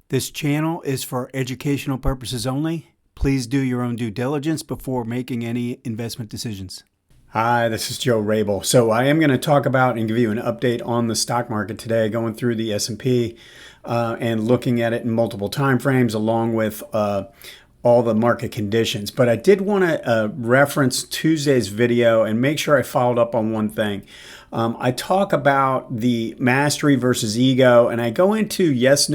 This channel is for educational purposes only. Please do your own due diligence before making any investment decisions. Hi, this is Joe Rabil. So I am going to talk about and give you an update on the stock market today, going through the S&P and looking at it in multiple time frames along with all the market conditions. But I did want to reference Tuesday's video and make sure I followed up on one thing. I talk about the mastery versus ego, and I go into yes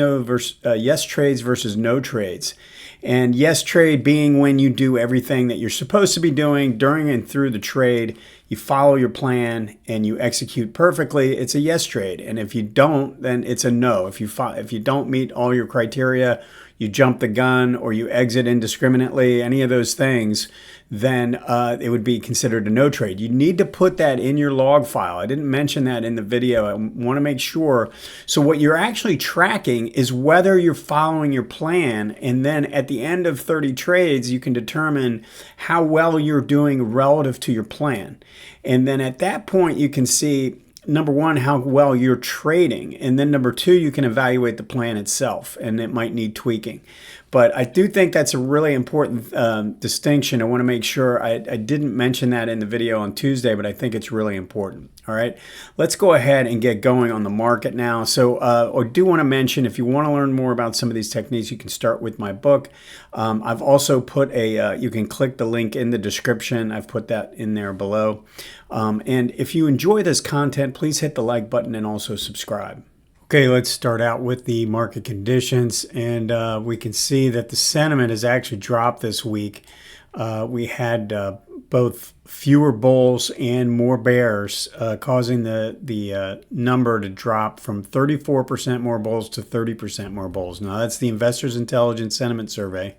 trades versus no trades. And yes trade being when you do everything that you're supposed to be doing during and through the trade. You follow your plan and you execute perfectly. It's a yes trade. And if you don't, then it's a no. If you don't meet all your criteria, you jump the gun or you exit indiscriminately, any of those things, then it would be considered a no trade. You need to put that in your log file. I didn't mention that in the video. I want to make sure. So what you're actually tracking is whether you're following your plan, and then at the end of 30 trades, you can determine how well you're doing relative to your plan. And then at that point, you can see, number one, how well you're trading. And then number two, you can evaluate the plan itself, and it might need tweaking. But I do think that's a really important distinction. I want to make sure I didn't mention that in the video on Tuesday, but I think it's really important. All right, let's go ahead and get going on the market now. So I do want to mention, if you want to learn more about some of these techniques, you can start with my book. I've also put you can click the link in the description. I've put that in there below. And if you enjoy this content, please hit the like button and also subscribe. Okay, let's start out with the market conditions, and we can see that the sentiment has actually dropped this week. We had both fewer bulls and more bears, causing the number to drop from 34% more bulls to 30% more bulls. Now, that's the Investors Intelligence Sentiment Survey.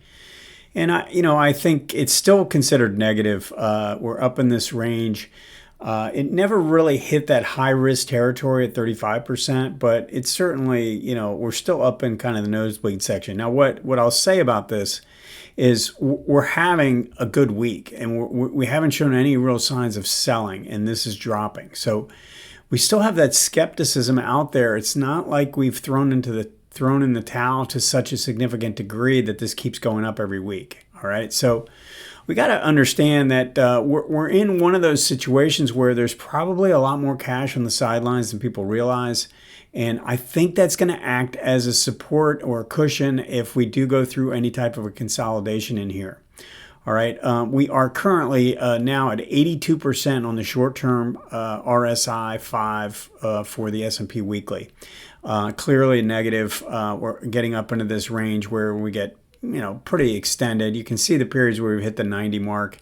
And I think it's still considered negative. We're up in this range. It never really hit that high risk territory at 35%, but it's certainly, we're still up in kind of the nosebleed section. Now, what I'll say about this is we're having a good week, and we haven't shown any real signs of selling, and this is dropping. So we still have that skepticism out there. It's not like we've thrown in the towel to such a significant degree that this keeps going up every week. All right, so we got to understand that we're in one of those situations where there's probably a lot more cash on the sidelines than people realize. And I think that's going to act as a support or a cushion if we do go through any type of a consolidation in here. All right, we are currently now at 82% on the short-term RSI 5 for the S&P weekly. Clearly negative. We're getting up into this range where we get pretty extended. You can see the periods where we've hit the 90 mark.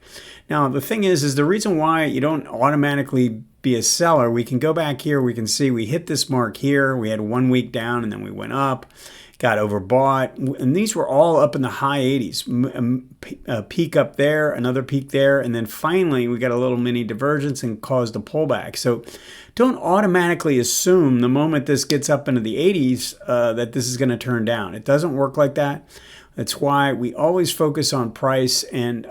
Now, the thing is the reason why you don't automatically be a seller, we can go back here, we can see we hit this mark here, we had 1 week down, and then we went up, got overbought, and these were all up in the high 80s. A peak up there, another peak there, and then finally we got a little mini divergence and caused a pullback. So don't automatically assume the moment this gets up into the 80s that this is going to turn down. It doesn't work like that. That's why we always focus on price and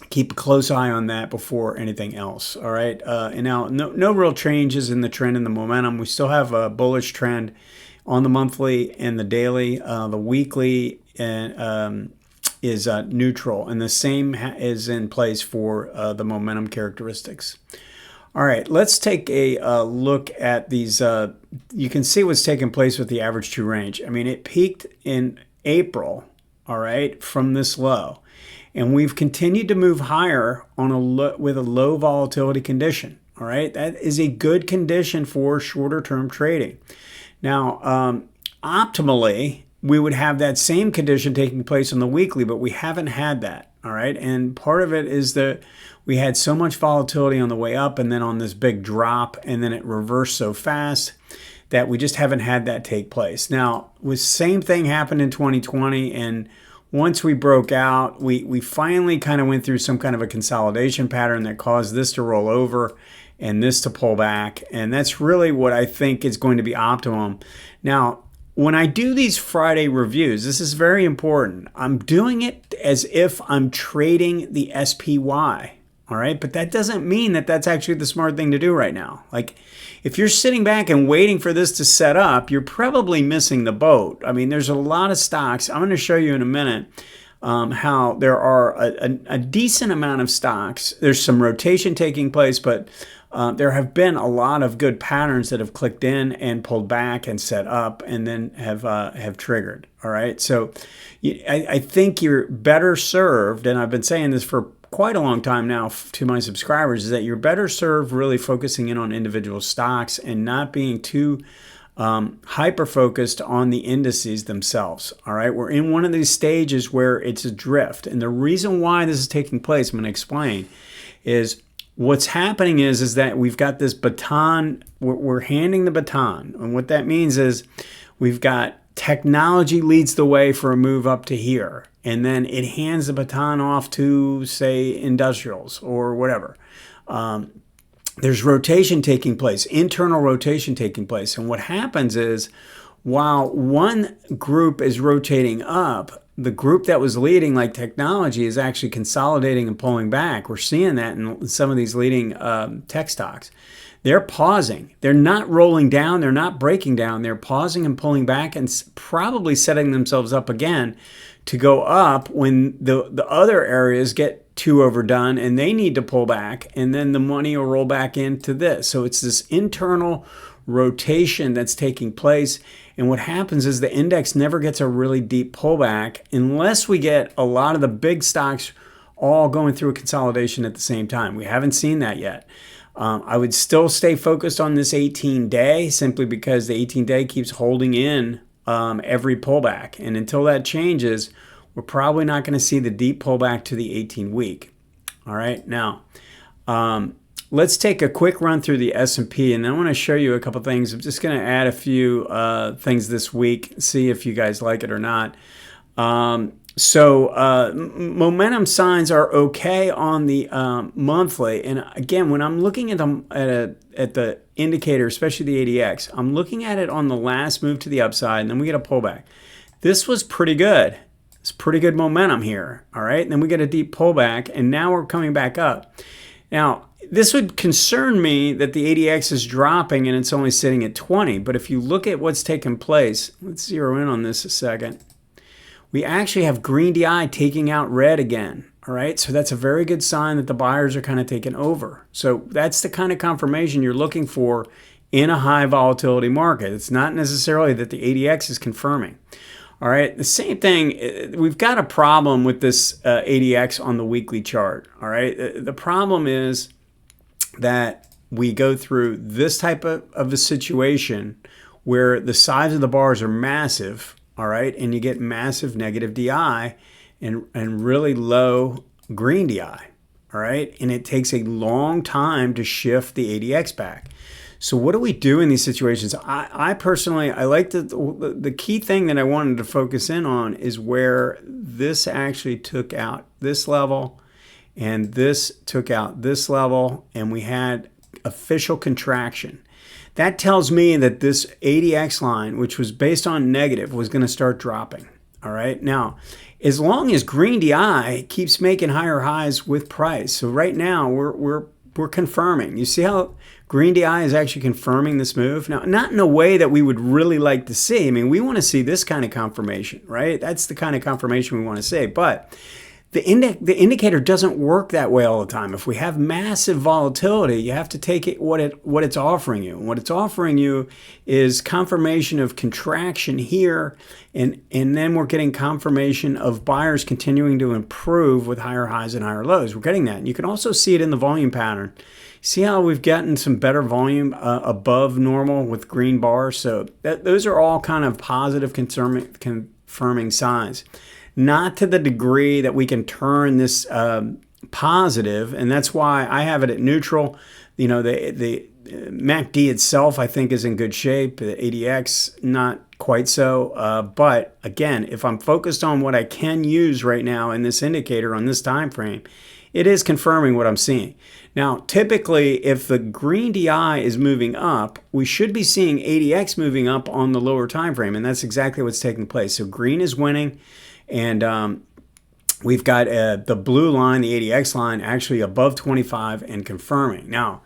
keep a close eye on that before anything else. All right. And now no real changes in the trend and the momentum. We still have a bullish trend on the monthly and the daily. The weekly is neutral, and the same is in place for the momentum characteristics. All right, let's take a look at these. You can see what's taking place with the average true range. I mean, it peaked in April, all right, from this low, and we've continued to move higher on with a low volatility condition. All right, that is a good condition for shorter term trading. Now, optimally, we would have that same condition taking place on the weekly, but we haven't had that. All right, and part of it is that we had so much volatility on the way up, and then on this big drop, and then it reversed so fast that we just haven't had that take place. Now, the same thing happened in 2020, and once we broke out, we finally kind of went through some kind of a consolidation pattern that caused this to roll over and this to pull back, and that's really what I think is going to be optimum. Now, when I do these Friday reviews, this is very important. I'm doing it as if I'm trading the SPY. All right, but that doesn't mean that that's actually the smart thing to do right now. Like, if you're sitting back and waiting for this to set up, you're probably missing the boat. I mean, there's a lot of stocks. I'm going to show you in a minute how there are a decent amount of stocks. There's some rotation taking place, but there have been a lot of good patterns that have clicked in and pulled back and set up and then have triggered. All right, so I think you're better served, and I've been saying this for quite a long time now to my subscribers, is that you're better served really focusing in on individual stocks and not being too hyper focused on the indices themselves. All right, we're in one of these stages where it's a drift, and the reason why this is taking place, I'm going to explain, is what's happening is that we've got this baton. We're handing the baton, and what that means is we've got technology leads the way for a move up to here, and then it hands the baton off to, say, industrials or whatever. There's rotation taking place, internal rotation taking place. And what happens is, while one group is rotating up, the group that was leading, like technology, is actually consolidating and pulling back. We're seeing that in some of these leading tech stocks. They're pausing. They're not rolling down. They're not breaking down. They're pausing and pulling back and probably setting themselves up again to go up when the other areas get too overdone and they need to pull back, and then the money will roll back into this. So it's this internal rotation that's taking place. And what happens is the index never gets a really deep pullback unless we get a lot of the big stocks all going through a consolidation at the same time. We haven't seen that yet. I would still stay focused on this 18-day simply because the 18-day keeps holding in every pullback. And until that changes, we're probably not going to see the deep pullback to the 18-week. All right, now let's take a quick run through the S&P, and I want to show you a couple things. I'm just going to add a few things this week, see if you guys like it or not. Momentum signs are okay on the monthly, and again, when I'm looking at them at the indicator, especially the ADX, I'm looking at it on the last move to the upside, and then we get a pullback. This was pretty good. It's pretty good momentum here, all right? And then we get a deep pullback, and now we're coming back up. Now, this would concern me that the ADX is dropping and it's only sitting at 20, but if you look at what's taken place, let's zero in on this a second. We actually have green DI taking out red again, all right? So that's a very good sign that the buyers are kind of taking over. So that's the kind of confirmation you're looking for in a high volatility market. It's not necessarily that the ADX is confirming. All right, the same thing, we've got a problem with this ADX on the weekly chart. All right, the problem is that we go through this type of a situation where the size of the bars are massive, all right, and you get massive negative DI and really low green DI, all right, and it takes a long time to shift the ADX back. So what do we do in these situations? I personally, I like the key thing that I wanted to focus in on is where this actually took out this level and this took out this level, and we had official contraction. That tells me that this ADX line, which was based on negative, was going to start dropping. All right. Now, as long as green DI keeps making higher highs with price, so right now we're confirming. You see how green DI is actually confirming this move? Now, not in a way that we would really like to see. I mean, we want to see this kind of confirmation, right? That's the kind of confirmation we want to see. But the indicator doesn't work that way all the time. If we have massive volatility, you have to take it what it's offering you. And what it's offering you is confirmation of contraction here, and then we're getting confirmation of buyers continuing to improve with higher highs and higher lows. We're getting that. And you can also see it in the volume pattern. See how we've gotten some better volume above normal with green bars? So those are all kind of positive confirming signs. Not to the degree that we can turn this positive, and that's why I have it at neutral. You know, the MACD itself, I think, is in good shape. The ADX, not quite so. But again, if I'm focused on what I can use right now in this indicator on this time frame, it is confirming what I'm seeing. Now, typically, if the green DI is moving up, we should be seeing ADX moving up on the lower time frame, and that's exactly what's taking place. So green is winning. And we've got the blue line, the ADX line, actually above 25 and confirming. Now,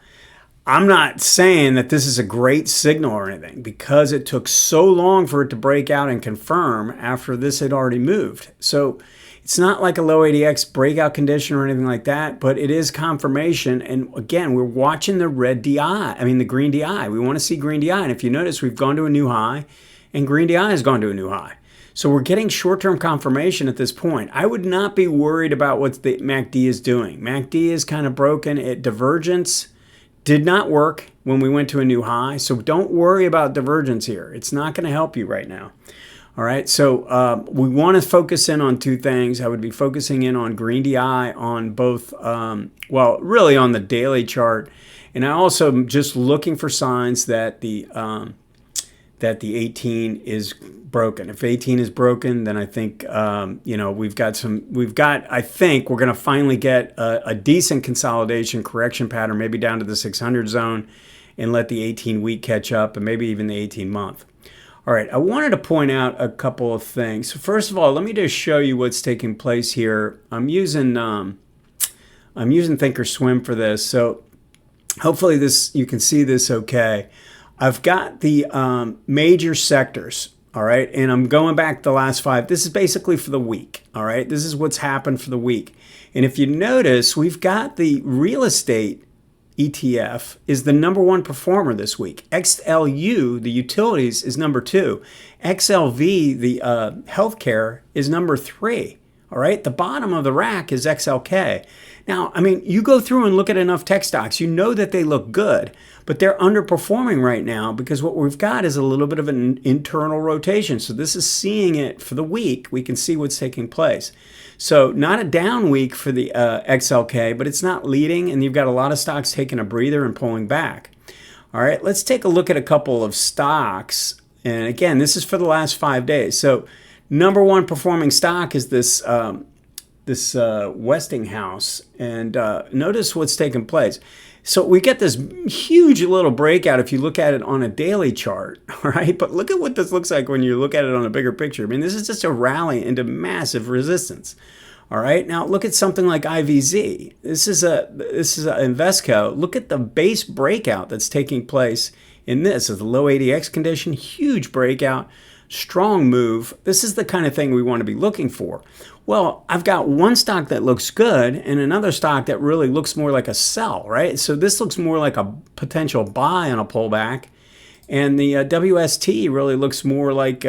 I'm not saying that this is a great signal or anything because it took so long for it to break out and confirm after this had already moved. So it's not like a low ADX breakout condition or anything like that, but it is confirmation. And again, we're watching the the green DI. We want to see green DI. And if you notice, we've gone to a new high and green DI has gone to a new high. So we're getting short-term confirmation at this point. I would not be worried about what the MACD is doing. MACD is kind of broken at divergence. Did not work when we went to a new high. So don't worry about divergence here. It's not going to help you right now. All right, so we want to focus in on two things. I would be focusing in on green DI on both, really on the daily chart. And I also am just looking for signs that the 18 is broken. If 18 is broken, then I think, I think we're going to finally get a decent consolidation correction pattern, maybe down to the 600 zone, and let the 18-week catch up, and maybe even the 18-month. All right, I wanted to point out a couple of things. So first of all, let me just show you what's taking place here. I'm using Thinkorswim for this, so hopefully you can see this okay. I've got the major sectors, all right, and I'm going back the last 5. This is basically for the week, all right? This is what's happened for the week. And if you notice, we've got the real estate ETF is the number 1 performer this week. XLU, the utilities, is number 2. XLV, the healthcare, is number 3. All right, the bottom of the rack is XLK. Now, I mean, you go through and look at enough tech stocks, you know that they look good, but they're underperforming right now because what we've got is a little bit of an internal rotation. So this is seeing it for the week. We can see what's taking place. So not a down week for the XLK, but it's not leading, and you've got a lot of stocks taking a breather and pulling back. All right, let's take a look at a couple of stocks. And again, this is for the last 5 days. So number 1 performing stock is this Westinghouse, and notice what's taking place. So we get this huge little breakout if you look at it on a daily chart, all right? But look at what this looks like when you look at it on a bigger picture. I mean, this is just a rally into massive resistance, all right? Now look at something like IVZ. This is a Invesco. Look at the base breakout that's taking place in this. It's a low ADX condition, huge breakout, strong move. This is the kind of thing we want to be looking for. Well, I've got one stock that looks good and another stock that really looks more like a sell, right? So this looks more like a potential buy on a pullback. And the WST really looks more like,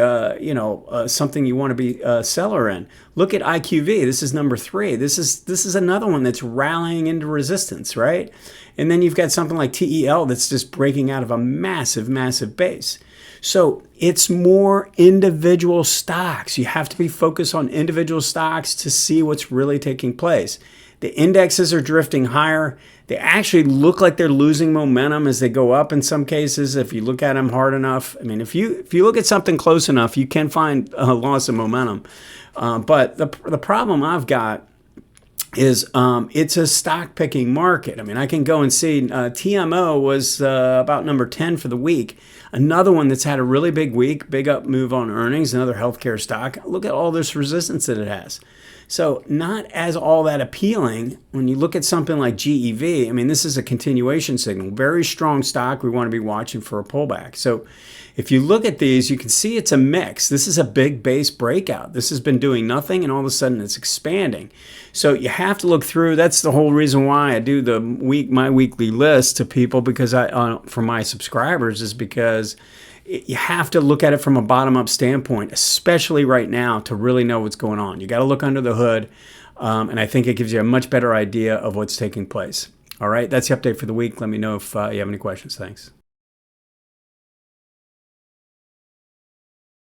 something you want to be a seller in. Look at IQV. This is number 3. This is another one that's rallying into resistance, right? And then you've got something like TEL that's just breaking out of a massive, massive base. So it's more individual stocks. You have to be focused on individual stocks to see what's really taking place. The indexes are drifting higher. They actually look like they're losing momentum as they go up in some cases. If you look at them hard enough, I mean, if you look at something close enough, you can find a loss of momentum. But the problem I've got is it's a stock picking market. I mean, I can go and see TMO was about number 10 for the week. Another one that's had a really big week, big up move on earnings, another healthcare stock. Look at all this resistance that it has. So not as all that appealing when you look at something like GEV. I mean, this is a continuation signal. Very strong stock we want to be watching for a pullback. So if you look at these, you can see it's a mix. This is a big base breakout. This has been doing nothing, and all of a sudden it's expanding. So you have to look through. That's the whole reason why I do my weekly list to people, because for my subscribers, is because you have to look at it from a bottom-up standpoint, especially right now, to really know what's going on. You got to look under the hood, and I think it gives you a much better idea of what's taking place. All right, that's the update for the week. Let me know if you have any questions. Thanks.